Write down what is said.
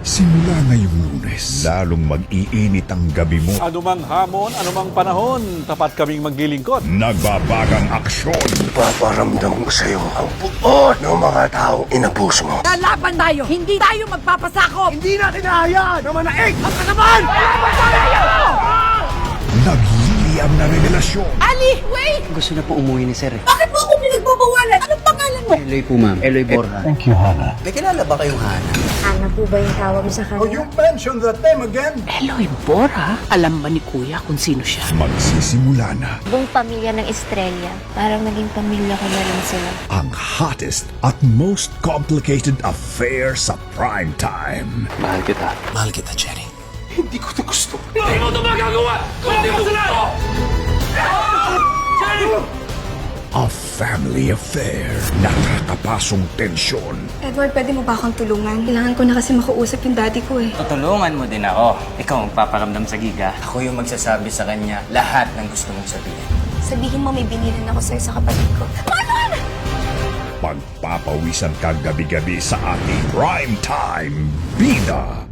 Simula ngayong Lunes, lalong mag-iinit ang gabi mo. Anumang hamon, anumang panahon, tapat kaming maglilingkod. Nagbabagang aksyon. Paparamdam ko sa'yo ang buod ng mga taong inabuso mo. Lalaban tayo! Hindi tayo magpapasakop! Hindi natin nahayaan na manaig ang kalaban! Naghihiliyam na revelasyon. Ali! Wait! Gusto na po umuwi ni Sir. Bakit mo ako pinagbabawalan? Anong pangalan mo? Eloy po, ma'am. Eloy Borja. May kilala ba kayong Hana? Ana po ba yung tawag mo sa kanya? mentioned that name again. Eloy Borja? Alam ba ni Kuya kung sino siya? Magsisimula na Buong pamilya ng Estrella. Parang naging pamilya ko na rin sila. ang hottest at most complicated affair sa prime time. Mahal kita. Mahal kita, Cherry. Hindi ko ito gusto. A family affair. Nakakapasong tensyon. Edward, pwede mo ba akong tulungan? Kailangan ko na kasi makausap yung daddy ko eh. Tutulungan mo din ako. Ikaw ang paparamdam sa giga. Ako yung magsasabi sa kanya lahat ng gusto mong sabihin. Sabihin mo may binilin ako sa'yo sa kapatid ko. Pagpapawisan ka gabi-gabi sa ating prime time bida.